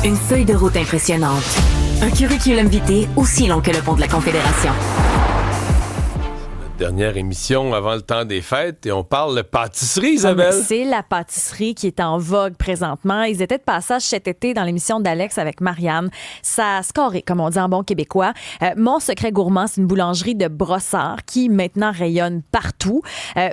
Une feuille de route impressionnante. Un curriculum vitae aussi long que le pont de la Confédération. Dernière émission avant le temps des fêtes et on parle de pâtisserie, Isabelle. C'est la pâtisserie qui est en vogue présentement. Ils étaient de passage cet été dans l'émission d'Alex avec Marianne. Ça a scoré, comme on dit en bon québécois. Mon secret gourmand, c'est une boulangerie de Brossard qui maintenant rayonne partout.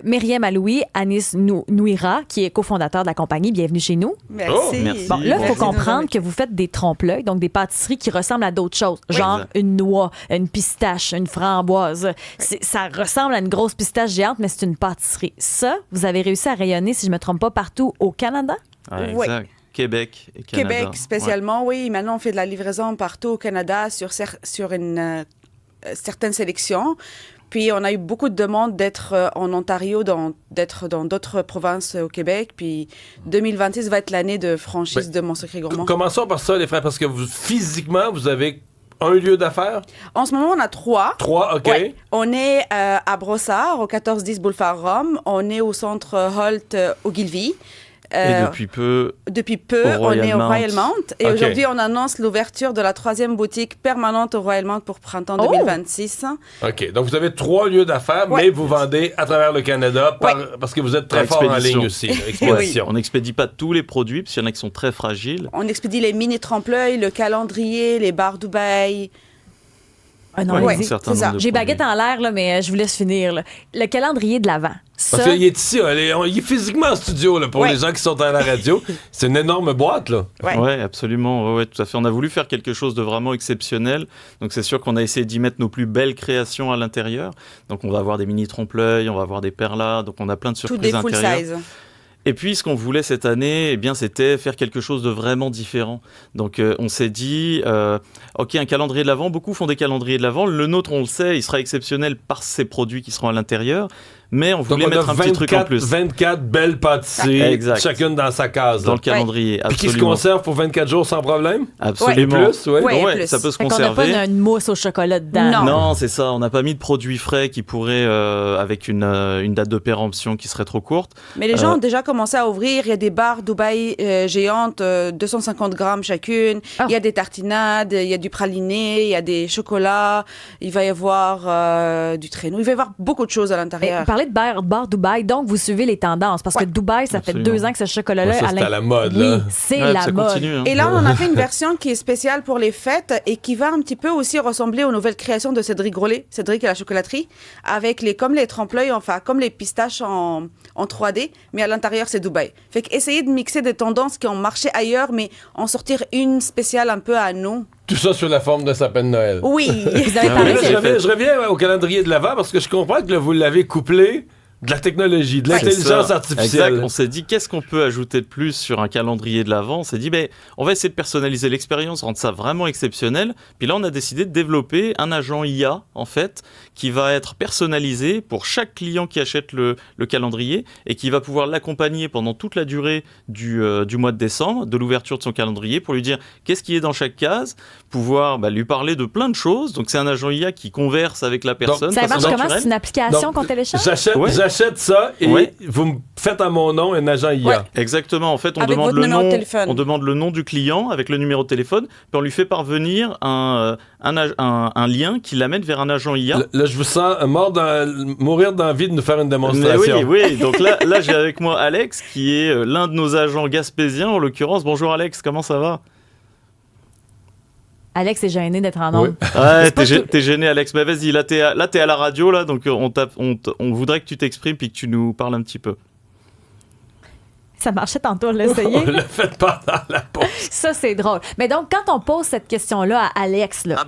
Myriam Aloui, Anis Nouira, qui est cofondateur de la compagnie. Bienvenue chez nous. Merci. Oh, merci. Bon, là, il faut comprendre que vous faites des trompe-l'œil, donc des pâtisseries qui ressemblent à d'autres choses, genre exact. une noix, une pistache, une framboise. Ça ressemble à une grosse pistache géante, mais c'est une pâtisserie. Ça, vous avez réussi à rayonner, si je ne me trompe pas, partout au Canada? Ouais, Oui. exact. Québec et Canada. Québec spécialement, oui. Maintenant, on fait de la livraison partout au Canada sur une certaine sélection. Puis, on a eu beaucoup de demandes d'être en Ontario, d'être dans d'autres provinces au Québec. Puis, 2026 va être l'année de franchise de Mon Secret Gourmand. Commençons par ça, les frères, parce que physiquement, vous avez un lieu d'affaires? En ce moment, on a 3. 3, OK. Ouais. On est à Brossard, au 1410 Boulevard Rome. On est au centre Holt, au Gilvy. Et depuis peu, on Royal est au Mount. Royal Mount. Et OK. aujourd'hui, on annonce l'ouverture de la 3e boutique permanente au Royal Mount pour printemps 2026. OK. Donc, vous avez 3 lieux d'affaires, Ouais. mais vous vendez à travers le Canada parce que vous êtes très Par fort en expédition. ligne aussi. Expédition. on n'expédie pas tous les produits, parce qu'il y en a qui sont très fragiles. On expédie les mini trempe-l'œil, le calendrier, les barres Dubaï. Ah non, Ouais, allez-y. un certain c'est ça. nombre de J'ai produits. baguette en l'air, là, mais je vous laisse finir. Là. Le calendrier de l'Avent. Parce qu'il est ici, il est physiquement en studio là, pour Ouais. les gens qui sont à la radio. C'est une énorme boîte, là. Ouais. Ouais, absolument. Ouais, tout à fait. On a voulu faire quelque chose de vraiment exceptionnel. Donc, c'est sûr qu'on a essayé d'y mettre nos plus belles créations à l'intérieur. Donc, on va avoir des mini trompe-l'œil, on va avoir des perlas. Donc, on a plein de Tout surprises des full intérieures. size. Et puis, ce qu'on voulait cette année, eh bien, c'était faire quelque chose de vraiment différent. Donc, on s'est dit, OK, un calendrier de l'Avent, beaucoup font des calendriers de l'Avent. Le nôtre, on le sait, il sera exceptionnel par ses produits qui seront à l'intérieur. Mais on Donc, voulait on a mettre un petit truc en plus 24 belles pâtisseries, Exact. chacune dans sa case. dans là. le calendrier. Puis qui se Absolument. conserve pour 24 jours sans problème? Absolument. Et plus, ouais. Ouais. Ouais, plus. ça peut se Fait qu'on n'a conserver. pas une mousse au chocolat dedans. Non. Non, c'est ça. On n'a pas mis de produits frais qui pourraient, avec une date de péremption qui serait trop courte. Mais les gens ont déjà commencé à ouvrir. Il y a des barres Dubaï géantes, 250 grammes chacune. Ah. Il y a des tartinades, il y a du praliné, il y a des chocolats. Il va y avoir du traîneau. Il va y avoir beaucoup de choses à Mais l'intérieur. vous parlez de bar Dubaï, donc vous suivez les tendances. Parce que Dubaï, ça Absolument. fait 2 ans que ce chocolat-là... Ouais, ça, c'est à la mode, Oui, là. c'est Ouais, la ça mode. continue. Hein. Et là, on a fait une version qui est spéciale pour les fêtes et qui va un petit peu aussi ressembler aux nouvelles créations de Cédric Grolet, Cédric et la chocolaterie, avec comme les trempe-l'œil, enfin, comme les pistaches en 3D, mais à l'intérieur, c'est Dubaï. Fait qu'essayer de mixer des tendances qui ont marché ailleurs, mais en sortir une spéciale un peu à nous. Tout ça sur la forme de sapin de Noël. Oui. Vous avez Ah parlé Mais là, oui, de... je reviens au calendrier de l'Avent parce que je comprends que là, vous l'avez couplé de la technologie, de C'est l'intelligence ça. artificielle. Exact. On s'est dit, qu'est-ce qu'on peut ajouter de plus sur un calendrier de l'Avent? On s'est dit, on va essayer de personnaliser l'expérience, rendre ça vraiment exceptionnel. Puis là, on a décidé de développer un agent IA, en fait, qui va être personnalisé pour chaque client qui achète le calendrier et qui va pouvoir l'accompagner pendant toute la durée du mois de décembre, de l'ouverture de son calendrier, pour lui dire qu'est-ce qui est dans chaque case, pouvoir lui parler de plein de choses. Donc, c'est un agent IA qui converse avec la personne. Ça de marche façon comment? naturelle. C'est une application Donc, qu'on télécharge? J'achète ça et Ouais. vous me faites à mon nom un agent IA. Ouais. Exactement. En fait, on Avec demande votre le numéro de nom. téléphone. On demande le nom du client avec le numéro de téléphone, puis on lui fait parvenir un lien qui l'amène vers un agent IA. Là, je vous sens mourir d'envie de nous faire une Mais démonstration. oui. Donc là, j'ai avec moi Alex, qui est l'un de nos agents gaspésiens, en l'occurrence. Bonjour Alex, comment ça va? Alex est gêné d'être en Oui. nombre. Ouais, pas t'es gêné, Alex. Mais vas-y, là, t'es à la radio, là, donc on voudrait que tu t'exprimes puis que tu nous parles un petit peu. Ça marchait tantôt, l'essayer. Le faites pas dans la pause. Ça, c'est drôle. Mais donc, quand on pose cette question-là à Alex, là,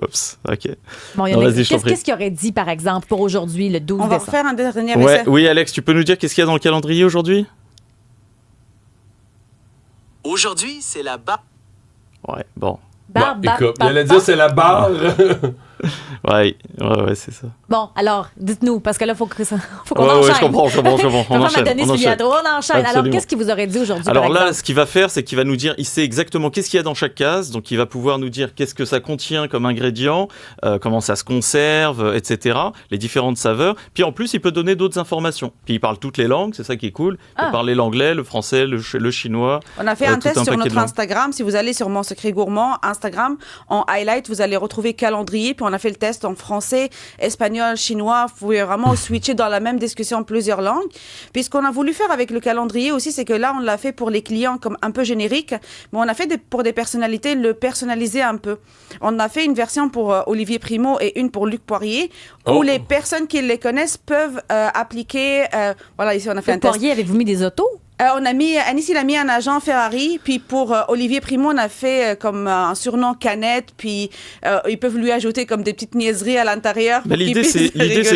Oups, ok. bon, il y Non, en a- vas-y, je t'en prie. qu'est-ce qu'il aurait dit, par exemple, pour aujourd'hui, le 12 On va décembre? refaire un dernier Ouais, essai. oui, Alex, tu peux nous dire qu'est-ce qu'il y a dans le calendrier aujourd'hui? Aujourd'hui, c'est la barre. Ouais, bon. Barbe, Écoute, il allait dire c'est la barre. Ouais, c'est ça. Bon, alors, dites-nous, parce que là, faut qu'on Ouais, enchaîne. je comprends. On enchaîne. On enchaîne. Alors, Absolument. qu'est-ce qu'il vous aurait dit aujourd'hui? Alors par là, exemple? ce qu'il va faire, c'est qu'il va nous dire, il sait exactement qu'est-ce qu'il y a dans chaque case, donc il va pouvoir nous dire qu'est-ce que ça contient comme ingrédient, comment ça se conserve, etc., les différentes saveurs. Puis en plus, il peut donner d'autres informations. Puis il parle toutes les langues, c'est ça qui est cool. Il peut parler l'anglais, le français, le chinois. On a fait un tout test un sur paquet notre de langues. Instagram. Si vous allez sur Mon Secret Gourmand, Instagram, en highlight, vous allez retrouver calendrier. Puis on a fait le test en français, espagnol, chinois. Vous pouvez vraiment switcher dans la même discussion plusieurs langues. Puis ce qu'on a voulu faire avec le calendrier aussi, c'est que là, on l'a fait pour les clients comme un peu générique. Mais on a fait pour des personnalités, le personnaliser un peu. On a fait une version pour Olivier Primo et une pour Luc Poirier, où les personnes qui les connaissent peuvent appliquer. Voilà, ici, on a fait un test. Poirier, avez-vous mis des autos? Anis, il a mis un agent Ferrari, puis pour Olivier Primo, on a fait comme un surnom Canette, puis ils peuvent lui ajouter comme des petites niaiseries à l'intérieur. Mais l'idée, c'est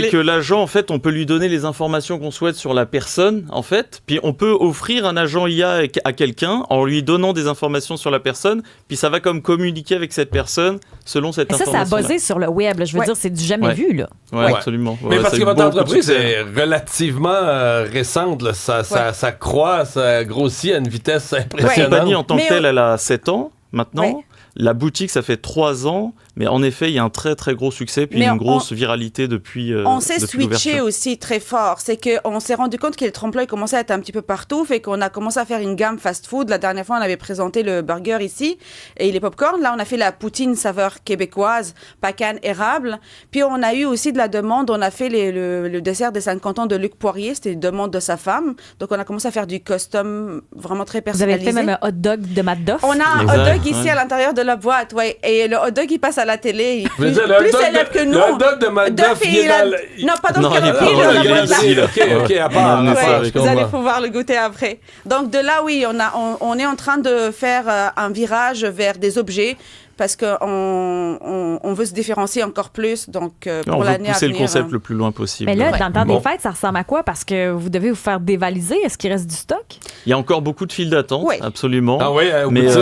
que l'agent, en fait, on peut lui donner les informations qu'on souhaite sur la personne, en fait, puis on peut offrir un agent IA à quelqu'un en lui donnant des informations sur la personne, puis ça va comme communiquer avec cette personne selon cette Ça information. a buzzé sur le web. Là. Je veux dire, c'est du jamais vu. Là. Ouais, absolument. Mais parce ça a que eu votre beaucoup de entreprise succès. est relativement récente. Là. Ça croît, ça grossit à une vitesse La impressionnante. compagnie en tant que Mais telle, elle a 7 ans maintenant. Ouais. La boutique, ça fait 3 ans, mais en effet, il y a un très très gros succès, puis Mais une grosse viralité depuis on s'est depuis switché l'ouverture. aussi très fort. C'est qu'on s'est rendu compte que les trompe-l'œil commençaient à être un petit peu partout, fait qu'on a commencé à faire une gamme fast-food. La dernière fois, on avait présenté le burger ici et les pop-corn. Là, on a fait la poutine saveur québécoise, pacane érable. Puis on a eu aussi de la demande. On a fait le dessert des 50 ans de Luc Poirier. C'était une demande de sa femme. Donc, on a commencé à faire du custom vraiment très Vous personnalisé. avez fait même un hot dog de Madoff. On a un Exact, hot dog ici ouais. à l'intérieur de la boîte, ouais. Et le hot dog, il passe à la télé. Il est Je veux plus, dire, le plus hot dog célèbre que nous. Le hot dog de Madoff, il est dans le... Non, pas dans Non, le il est canapé, pas dans dans la le boîte là. ici, là. OK, à part. Ouais, à part, Ouais, je vous allez comprends. pouvoir le goûter après. Donc de là, oui, on est en train de faire un virage vers des objets parce qu'on veut se différencier encore plus. Donc On pour veut l'année à pousser le venir. concept le plus loin possible. Mais là, dans le temps Bon. des fêtes, ça ressemble à quoi? Parce que vous devez vous faire dévaliser. Est-ce qu'il reste du stock? Il y a encore beaucoup de files d'attente, Ouais. absolument. Ah oui, aux mais boutiques.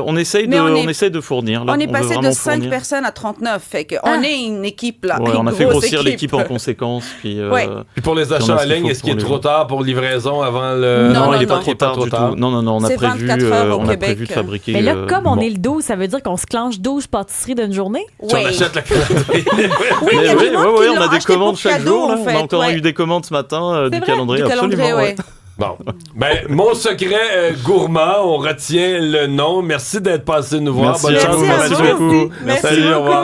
on essaye Mais on essaye de fournir. Là. On est veut passé de vraiment 5 fournir. personnes à 39. Fait qu'on est une équipe là. Ouais, on a une fait grosse grossir équipe. l'équipe en conséquence. Puis, Ouais. Puis pour les Puis on achats a en ce qu'il ligne, faut est-ce qu'il est pour trop les- tard pour livraison avant le... Non, il n'est pas non. trop tard du tout. Non, on a C'est prévu, 24 heures au on a Québec. prévu de fabriquer. Mais là, comme on bon. est le 12, ça veut dire qu'on se clenche 12 pâtisseries d'une journée? Si on Ouais. achète la calendrier. Oui, Mais il y a oui, du monde ouais, qui on l'ont a des acheté commandes pour chaque cadeau, jour. Là. en fait. On a encore Ouais. eu des commandes ce matin C'est du vrai? calendrier. Du calendrier, Absolument, ouais. Bon. Ben, mon secret gourmand, on retient le nom. Merci d'être passé nous voir. Merci Bonne à chance vous, pour la merci suite. beaucoup. Merci Salut, au revoir. beaucoup.